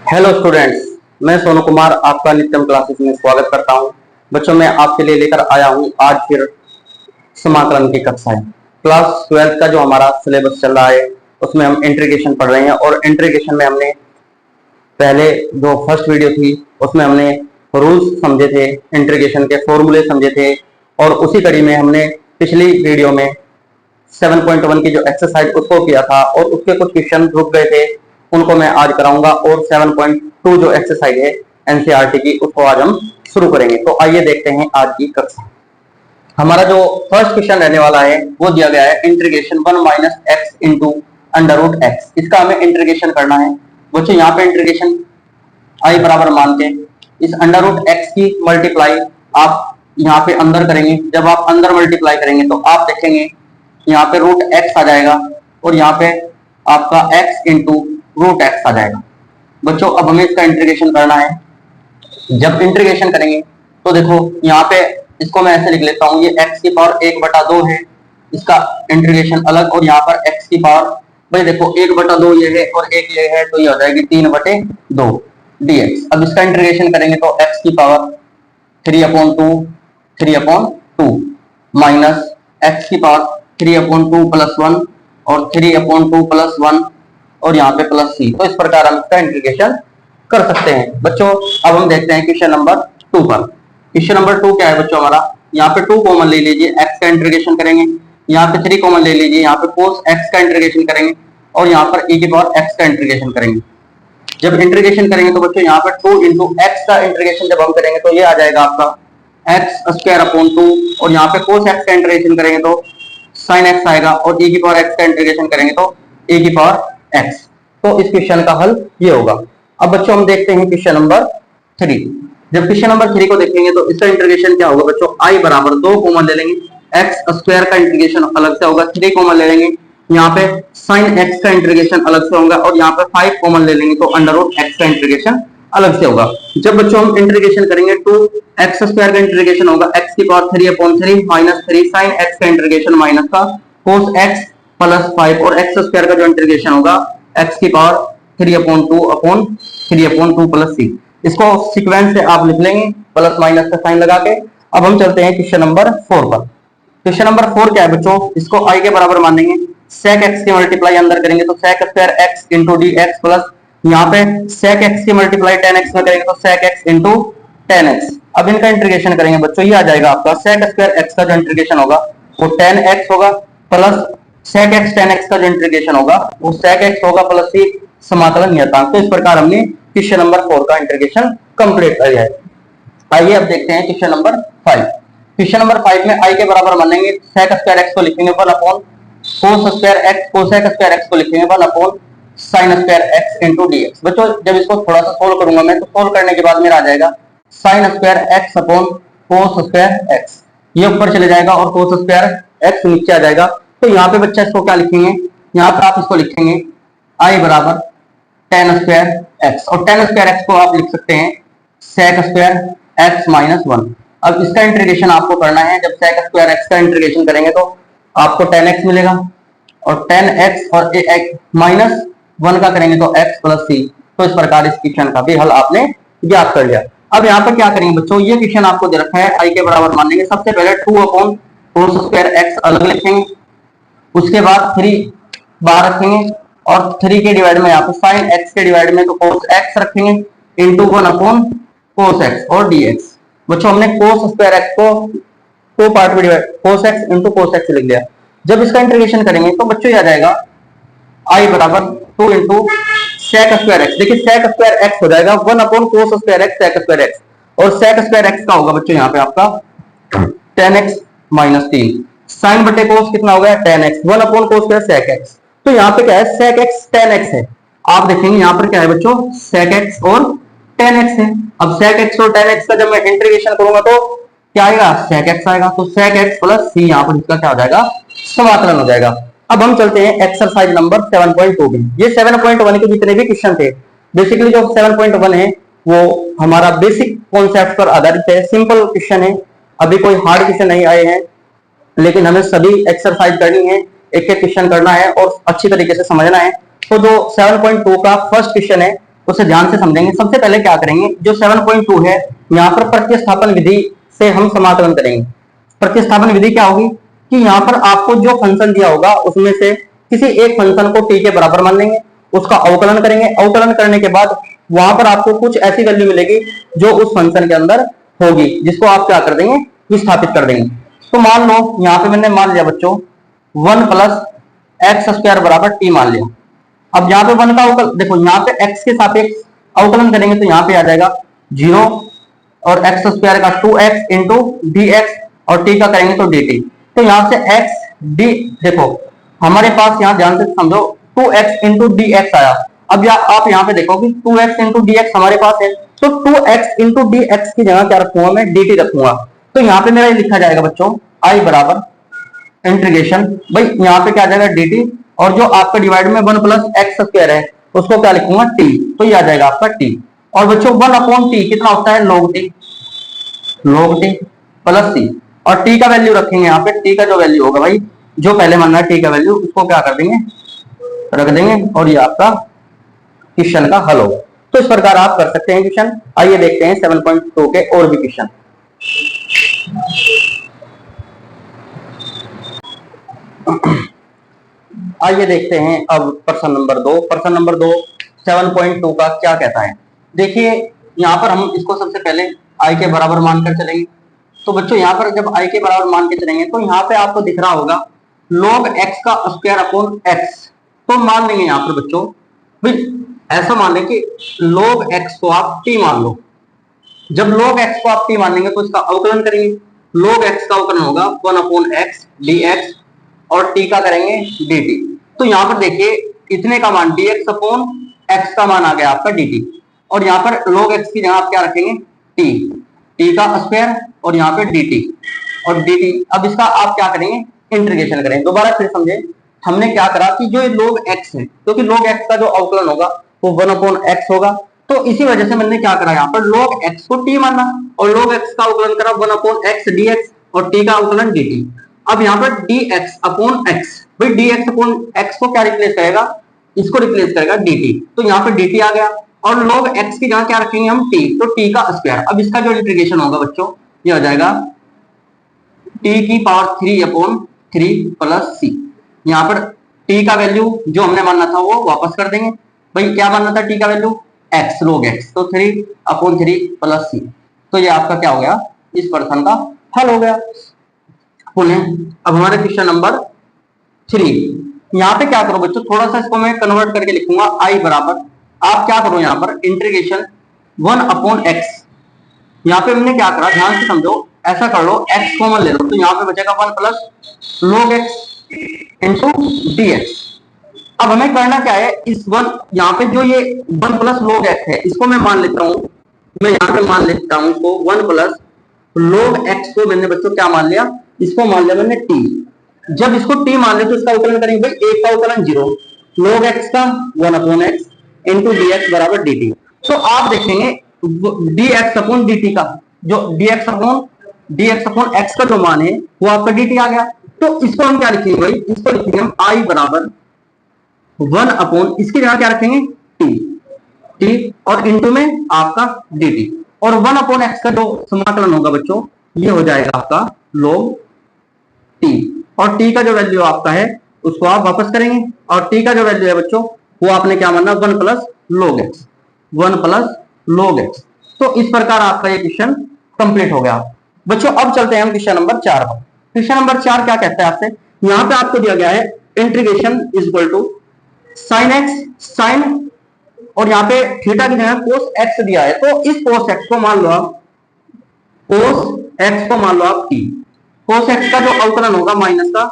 Hello students, मैं सोनू कुमार आपका नित्यम क्लासेस में स्वागत करता हूं। बच्चों, मैं आपके लिए लेकर आया हूं आज फिर समाकलन की कक्षाएं। क्लास 12 का जो हमारा सिलेबस चल रहा है उसमें हम इंटीग्रेशन पढ़ रहे हैं और इंटीग्रेशन में हमने पहले जो फर्स्ट वीडियो थी उसमें हमने रूल्स समझे थे, इंटीग्रेशन के फॉर्मूले समझे थे और उसी कड़ी में हमने पिछली वीडियो में 7.1 की जो एक्सरसाइज उसको किया था और उसके कुछ क्वेश्चन रुक गए थे, उनको मैं आज कराऊंगा और 7.2 जो एक्सरसाइज है एनसीईआरटी की उसको आज हम शुरू करेंगे। तो आइए देखते हैं आज की कक्षा। हमारा जो फर्स्ट क्वेश्चन रहने वाला है वो दिया गया है integration 1 minus X into under root X. इसका हमें इंटीग्रेशन करना है। बच्चों, यहाँ पे इंटीग्रेशन आई बराबर मान के इस अंडर रूट एक्स की मल्टीप्लाई आप यहाँ पे अंदर करेंगे। जब आप अंदर मल्टीप्लाई करेंगे तो आप देखेंगे यहाँ पे रूट एक्स आ जाएगा और यहाँ पे आपका एक्स इंटू रूट एक्स आ जाएगा। बच्चों, अब हमें इसका इंटीग्रेशन करना है। जब इंटीग्रेशन करेंगे तो देखो यहाँ पे इसको मैं ऐसे लिख लेता हूँ, ये एक्स की पावर 1/2 है, इसका इंटीग्रेशन अलग, और यहाँ पर एक्स की पावर भाई देखो 1/2 ये है और एक ये है तो ये हो जाएगी 3/2 dx। अब इसका इंटीग्रेशन करेंगे तो एक्स की पावर 3/2 माइनस एक्स की पावर 3/2 प्लस 1 और 3/2 प्लस 1 और यहाँ पे प्लस सी। तो इस प्रकार हम इसका इंटीग्रेशन कर सकते हैं। बच्चों, अब हम देखते हैं क्वेश्चन नंबर 2 पर। क्वेश्चन नंबर 2 क्या है बच्चों हमारा, यहाँ पे 2 कॉमन ले लीजिए, एक्स का इंटीग्रेशन करेंगे। यहाँ पे 3 कॉमन ले लीजिए, यहाँ पे कोस एक्स का इंटीग्रेशन करेंगे और यहाँ पर e की पावर एक्स का इंटीग्रेशन करेंगे। जब इंटीग्रेशन करेंगे तो बच्चों यहाँ पर 2 इंटू एक्स का इंटीग्रेशन जब हम करेंगे तो ये आ जाएगा आपका एक्स स्क्वायर अपॉन 2 और यहाँ पे कोस एक्स का इंटीग्रेशन करेंगे तो साइन एक्स आएगा और e की पावर एक्स का इंटीग्रेशन करेंगे तो e की पावर एक्स। तो इस क्वेश्चन का हल ये होगा। अब बच्चों हम देखते हैं क्वेश्चन नंबर 3। जब क्वेश्चन नंबर 3 को देखेंगे तो इसका इंटीग्रेशन क्या होगा बच्चों, i बराबर 2 कॉमन ले लेंगे, एक्स स्क्वायर का इंटीग्रेशन अलग से होगा, 3 कॉमन ले लेंगे, यहाँ पे साइन एक्स का इंटीग्रेशन अलग से होगा और यहाँ पे 5 कॉमन ले लेंगे तो अंडर रूट एक्स का इंटीग्रेशन अलग से होगा। जब बच्चों हम इंटीग्रेशन करेंगे तो एक्स स्क्वायर का इंटीग्रेशन होगा एक्स की पावर 3/3 माइनस 3 साइन एक्स का इंटीग्रेशन माइनस का कोस एक्स प्लस 5 और एक्स स्क्वायर का जो इंटीग्रेशन होगा एक्स की पावर 3/2 प्लस सी। इसको सीक्वेंस से आप लिख लेंगे प्लस माइनस का साइन लगा के। अब हम चलते हैं क्वेश्चन नंबर 4 पर। क्वेश्चन नंबर 4 क्या है बच्चों, इसको i के बराबर मानेंगे, sec x की मल्टीप्लाई अंदर करेंगे तो sec square x into D x plus यहाँ पे sec x की मल्टीप्लाई tan x में करेंगे तो sec x into tan x। अब इनका इंटीग्रेशन करेंगे बच्चों, ये आ जाएगा आपका sec स्क्वायर x का जो इंटीग्रेशन होगा वो tan x होगा plus sec x tan x का जो इंटीग्रेशन होगा वो sec x होगा प्लस c समाकलन नियतांक। तो इस प्रकार हमने क्वेश्चन नंबर 4 का इंटीग्रेशन कंप्लीट कर लिया है। आइए अब देखते हैं क्वेश्चन नंबर 5। क्वेश्चन नंबर 5 में i के बराबर मानेंगे, sec स्क्वायर x को लिखेंगे 1 upon cos square x, cosec square x को लिखेंगे 1 upon sin square x into dx। बच्चों, जब इसको थोड़ा सा सोल्व करूंगा मैं तो सोल्व करने के बाद मेरा आ जाएगा sin square x upon cos square x, ये ऊपर चले जाएगा और cos स्क्वायर x नीचे आ जाएगा। तो यहाँ पे बच्चा इसको क्या लिखेंगे, यहाँ पे आप इसको लिखेंगे i बराबर tan स्क्वायर x और tan स्क्वायर x को आप लिख सकते हैं sec स्क्वायर x माइनस 1। अब इसका इंटीग्रेशन आपको करना है। जब sec स्क्वायर x का इंटीग्रेशन करेंगे तो आपको tan x मिलेगा और tan x और माइनस 1 का करेंगे तो x प्लस c। तो इस प्रकार इस क्वेश्चन का भी हल आपने ज्ञात कर लिया। अब यहाँ पर क्या करेंगे बच्चों, ये क्वेश्चन आपको दे रखा है, i के बराबर मान लेंगे। सबसे पहले 2 अपॉन cos स्क्वायर x अलग लिखेंगे, उसके बाद 3 बाहर रखेंगे और 3 के डिवाइड में यहाँ पे साइन x के डिवाइड में तो cos x रखेंगे इंटू 1 अपॉन cos x और dx। बच्चों, हमने cos स्क्वायर x को 2 पार्ट में divide cos x into cos x लिख लिया। जब इसका इंटीग्रेशन करेंगे तो बच्चों ये आ जाएगा i बराबर 2 इंटू sec स्क्वायर x। देखिए sec स्क्वायर x हो जाएगा 1 upon cos square x sec square x और sec स्क्वायर x का होगा बच्चों यहाँ पे आपका tan x माइनस 3 साइन बटे cos कितना हो गया tan x 1 upon cos square sec x। तो यहाँ पे क्या है sec x tan x है। आप देखेंगे यहाँ पर क्या है बच्चों sec x और tan x है। अब sec x और tan x का जब मैं इंटीग्रेशन करूंगा तो क्या आएगा sec x आएगा, तो sec x प्लस c यहाँ पर इसका क्या हो जाएगा समाकलन हो जाएगा। अब हम चलते हैं एक्सरसाइज नंबर 7.2 में। ये 7.1 के जितने भी क्वेश्चन थे, बेसिकली जो 7.1 है वो हमारा बेसिक कॉन्सेप्ट पर आधारित है, सिंपल क्वेश्चन है, अभी कोई हार्ड क्वेश्चन नहीं आए हैं, लेकिन हमें सभी एक्सरसाइज करनी है, एक एक क्वेश्चन करना है और अच्छी तरीके से समझना है। तो जो 7.2 का फर्स्ट क्वेश्चन है उसे ध्यान से समझेंगे। सबसे पहले क्या करेंगे, जो 7.2 है यहाँ पर प्रतिस्थापन विधि से हम समाकलन करेंगे। प्रतिस्थापन विधि क्या होगी कि यहाँ पर आपको जो फंक्शन दिया होगा उसमें से किसी एक फंक्शन को t के बराबर मान लेंगे, उसका अवकलन करेंगे। अवकलन करने के बाद वहां पर आपको कुछ ऐसी वैल्यू मिलेगी जो उस फंक्शन के अंदर होगी, जिसको आप क्या कर देंगे, विस्थापित कर देंगे। तो मान लो यहाँ पे मैंने मान लिया बच्चों 1 प्लस एक्स स्क्वायर बराबर टी मान लिया। अब यहाँ पे 1 का अवकलन देखो, यहाँ पे x के सापेक्ष अवकलन करेंगे तो यहाँ पे आ जाएगा 0 और एक्स स्क्वायर का 2x इंटू डी एक्स और t का करेंगे तो dt। तो यहाँ से x d देखो हमारे पास यहाँ ध्यान से समझो 2x इंटू डी एक्स आया। अब आप यहाँ पे देखो कि 2x इंटू डी एक्स हमारे पास है, तो 2x इंटू डी एक्स की जगह क्या रखूंगा मैं, dt रखूंगा। तो यहाँ पे मेरा ये लिखा जाएगा बच्चों i बराबर इंटीग्रेशन, भाई यहाँ पे क्या आ जाएगा dt, और जो आपका डिवाइड में 1 प्लस एक्स स्क्वायर है उसको क्या लिखूंगा t, तो ये आ जाएगा आपका t। और बच्चों 1 अपॉन टी कितना होता है, log t, log t plus c, और t का वैल्यू रखेंगे यहाँ पे, t का जो वैल्यू होगा भाई जो पहले मानना है t का वैल्यू उसको क्या कर देंगे, रख देंगे, और ये आपका क्वेश्चन का हल होगा। तो इस प्रकार आप कर सकते हैं क्वेश्चन। आइए देखते हैं 7.2 के और भी क्वेश्चन। आइए देखते हैं अब प्रश्न नंबर 2। प्रश्न नंबर 2 7.2 का क्या कहता है। देखिए यहाँ पर हम इसको सबसे पहले i के बराबर मानकर चलेंगे। तो बच्चों यहाँ पर जब i के बराबर मान के चलेंगे तो यहाँ पे आपको दिख रहा होगा log x का स्क्वायर अपॉन x, तो मान लेंगे यहाँ पर बच्चों भाई ऐसा मान लें कि log x को आप t मान लो। जब log x को आप t मान लेंगे तो इसका अवकलन करेंगे, log x का अवकलन होगा 1 अपॉन x dx और t का करेंगे dt। तो यहाँ पर देखिए इतने का मान dx अपॉन x का मान आ गया आपका dt, और यहाँ पर log x की जगह आप क्या रखेंगे t का स्क्वायर और यहाँ पे dt और dt। अब इसका आप क्या करेंगे, इंटीग्रेशन करेंगे। दोबारा फिर समझे, हमने क्या करा कि जो log x है, क्योंकि log x का जो अवकलन होगा वो 1 अपॉन x होगा, तो इसी वजह से मैंने क्या करा यहाँ पर log x को t माना और log x का अवकलन करा 1 अपॉन x dx और t का अवकलन dt। अब यहाँ पर dx अपॉन x, भाई dx अपॉन x को क्या रिप्लेस करेगा, इसको रिप्लेस करेगा dt, तो यहाँ पर dt आ गया, और log x की जगह क्या रखेंगे हम t, तो t का स्क्वायर। अब इसका जो इंटीग्रेशन होगा बच्चों ये हो जाएगा t की पावर 3 अपॉन 3 प्लस c। यहाँ पर t का वैल्यू जो हमने मानना था वो वापस कर देंगे, भाई क्या मानना था t का वैल्यू x, log x, तो 3 अपॉन 3 प्लस c। तो ये आपका क्या हो गया, इस प्रश्न का हल हो गया। अब हमारे क्वेश्चन नंबर 3, यहाँ पे क्या करो बच्चों, थोड़ा सा इसको मैं कन्वर्ट करके लिखूंगा i बराबर, आप क्या करो यहाँ पर इंटीग्रेशन 1 अपॉन x। यहाँ पे हमने क्या करा, ध्यान से समझो, ऐसा कर लो x कॉमन ले लो, तो यहाँ पे बचेगा 1 plus log x into dx। अब हमें करना क्या है, इस 1 यहाँ पे जो ये 1 प्लस log x है इसको मैं मान लेता हूँ, मैं यहाँ पे मान लेता हूँ इसको 1 प्लस log x को मैंने बच्चों क्या मान लिया, इसको मान लिया मैंने t। जब इसको t मान ले तो इसका अवकलन करेंगे, भाई एक का अवकलन 0, log x का 1 अपॉन x इंटू dx बराबर dt। तो आप देखेंगे dx अपॉन dt का जो dx अपॉन x का जो मान है वो आपका dt आ गया। तो इसको हम क्या लिखेंगे भाई, इसको लिखेंगे हम i बराबर 1 अपॉन, इसकी जगह क्या रखेंगे t और इंटू में आपका dt, और 1 अपॉन x का जो समाकलन होगा बच्चों ये हो जाएगा आपका log t, और t का जो वैल्यू आपका है उसको आप वापस करेंगे, और t का जो वैल्यू है बच्चों वो आपने क्या माना 1 plus log x, 1 plus log x। तो इस प्रकार आपका ये क्वेश्चन कंप्लीट हो गया। बच्चों अब चलते हैं हम क्वेश्चन नंबर 4 पर। क्वेश्चन नंबर 4 क्या कहता है आपसे, यहाँ पे आपको दिया गया है integration is equal to sine X, sine और यहाँ पे थीटा की जगह कोस एक्स दिया है, तो इस कोस एक्स को मान लो आप, कोस एक्स को मान लो आप t। कोस एक्स का जो अवकलन होगा माइनस का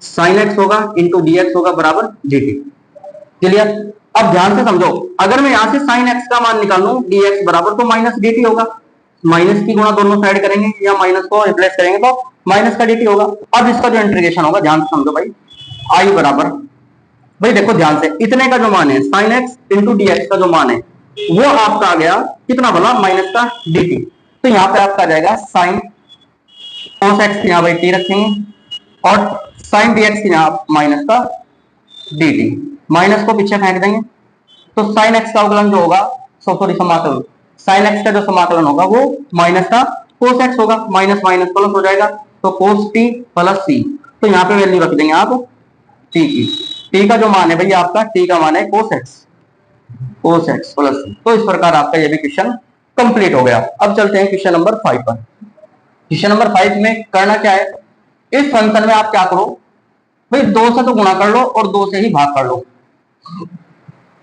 साइन एक्स होगा इंटू dx होगा बराबर dt। क्लियर। अब ध्यान से समझो, अगर मैं यहां से साइन एक्स का मान निकाल लूं dx बराबर तो माइनस dt होगा, माइनस की गुणा दोनों साइड करेंगे या माइनस को रिप्लेस करेंगे तो माइनस का dt होगा। अब इसका जो इंटीग्रेशन होगा ध्यान से समझो भाई, i बराबर, भाई देखो ध्यान से, इतने का जो मान है साइन एक्स इंटू dx का जो मान है वो आपका आ गया कितना भला, माइनस का dt। तो यहाँ पे आपका आ जाएगा साइन cos x की यहाँ भाई t रखेंगे और साइन dx की यहाँ माइनस का dt, माइनस को पीछे फेंक देंगे तो साइन एक्स का अवकलन जो होगा, सॉरी समाकलन, साइन एक्स का जो समाकलन होगा वो माइनस का कोस एक्स होगा, माइनस माइनस प्लस हो जाएगा, तो कोस टी प्लस सी। तो यहाँ पे वैल्यू रख देंगे आप टी की। टी का जो मान है भैया आपका, टी का मान है cos x, cos x plus C. तो इस प्रकार आपका ये भी क्वेश्चन कंप्लीट हो गया। अब चलते हैं क्वेश्चन नंबर 5 पर। क्वेश्चन नंबर 5 में करना क्या है, इस फंक्शन में आप क्या करो भाई, 2 से तो गुणा कर लो और 2 से ही भाग कर लो,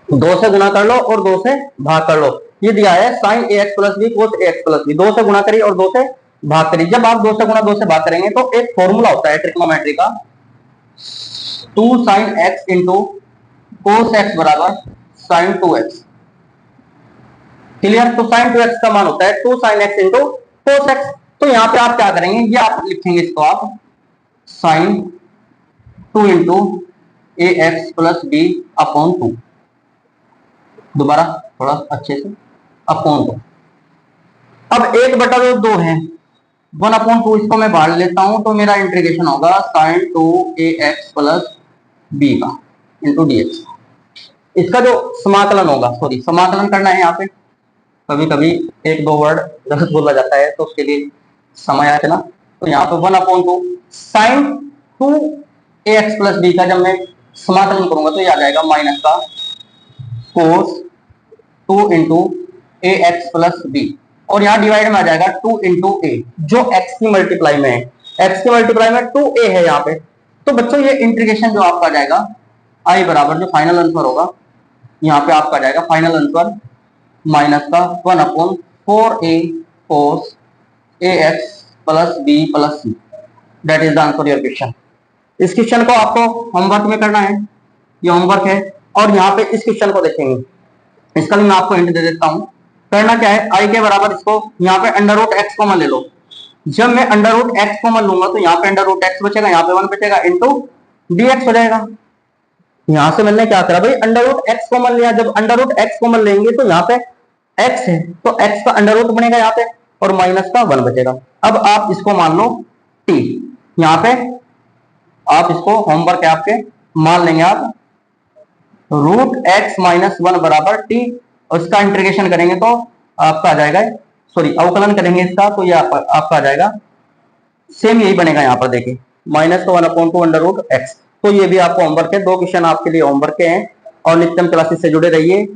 2 से गुणा कर लो और 2 से भाग कर लो। ये दिया है sign A X plus B cos A X plus B, 2 से गुणा करिए और 2 से भाग करिए। जब आप 2 से गुणा 2 से भाग करेंगे तो एक फॉर्मूला होता है ट्रिग्नोमेट्री का, 2 sine x into cos x बराबर साइन 2x। क्लियर? तो साइन 2x का मान होता है 2 sine x into cos x. तो यहां पे आप क्या करेंगे, ये आप लिखेंगे इसको आप साइन 2 इंटू ए एक्स प्लस बी अपॉन 2, दोबारा थोड़ा अच्छे से, अपॉन 2। अब 1/2 है, 1/2 इसको मैं बाहर लेता हूं तो मेरा इंटीग्रेशन होगा साइन 2 ए एक्स प्लस बी का इंटू डी एक्स। इसका जो समाकलन होगा, सॉरी समाकलन करना है यहाँ पे, कभी कभी 1-2 वर्ड गलत बोला जाता है तो उसके लिए समय आया ना। तो यहाँ पे 1/2 साइन 2 ए एक्स प्लस बी का जब मैं समाकलन करूंगा तो ये आ जाएगा माइनस का कोस 2 इंटू ए एक्स प्लस बी, और यहाँ डिवाइड में आ जाएगा 2 इंटू ए, जो x की मल्टीप्लाई में है, x की मल्टीप्लाई में 2a है यहाँ पे। तो बच्चों ये इंटीग्रेशन जो आपका जाएगा i बराबर, जो फाइनल आंसर होगा यहाँ पे आपका जाएगा फाइनल आंसर माइनस का 1/4a cos A X plus B plus C. That is the answer your question. इस क्वेश्चन को आपको होमवर्क में करना है, ये होमवर्क है। और यहाँ पे इस क्वेश्चन को देखेंगे, इसका भी मैं आपको हिंट दे देता हूँ। करना क्या है, आई के बराबर इसको यहाँ पे अंडर रूट एक्स कॉमन ले लो। जब मैं अंडर रूट एक्स कॉमन लूंगा तो यहाँ पे अंडर रूट एक्स बचेगा, यहाँ पे 1 बचेगा, इंटू dx हो जाएगा। यहां से मैंने क्या करा भाई, अंडर रूट एक्स कॉमन लिया। जब अंडर रूट एक्स कॉमन लेंगे तो यहाँ पे x है तो x का अंडर रूट बनेगा यहाँ पे, और माइनस का 1 बचेगा। अब आप इसको मान लो t, यहाँ पे आप इसको होमवर्क है आपके, मान लेंगे आप रूट एक्स माइनस 1 बराबर टी, और इसका इंटीग्रेशन करेंगे तो आपका आ जाएगा, सॉरी अवकलन करेंगे इसका तो ये आपका आ जाएगा सेम यही बनेगा। यहाँ पर देखिए माइनस का 1/2 अंडर रूट एक्स। तो ये भी आपको होमवर्क है, 2 क्वेश्चन आपके लिए होमवर्क के हैं। और नित्यम क्लासेस से जुड़े रहिए,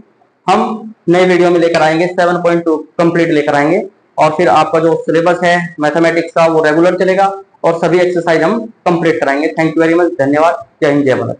हम नए वीडियो में लेकर आएंगे, 7.2 कंप्लीट लेकर आएंगे। और फिर आपका जो सिलेबस है मैथमेटिक्स का वो रेगुलर चलेगा, और सभी एक्सरसाइज हम कंप्लीट कराएंगे। थैंक यू वेरी मच, धन्यवाद, जय हिंद जय भारत।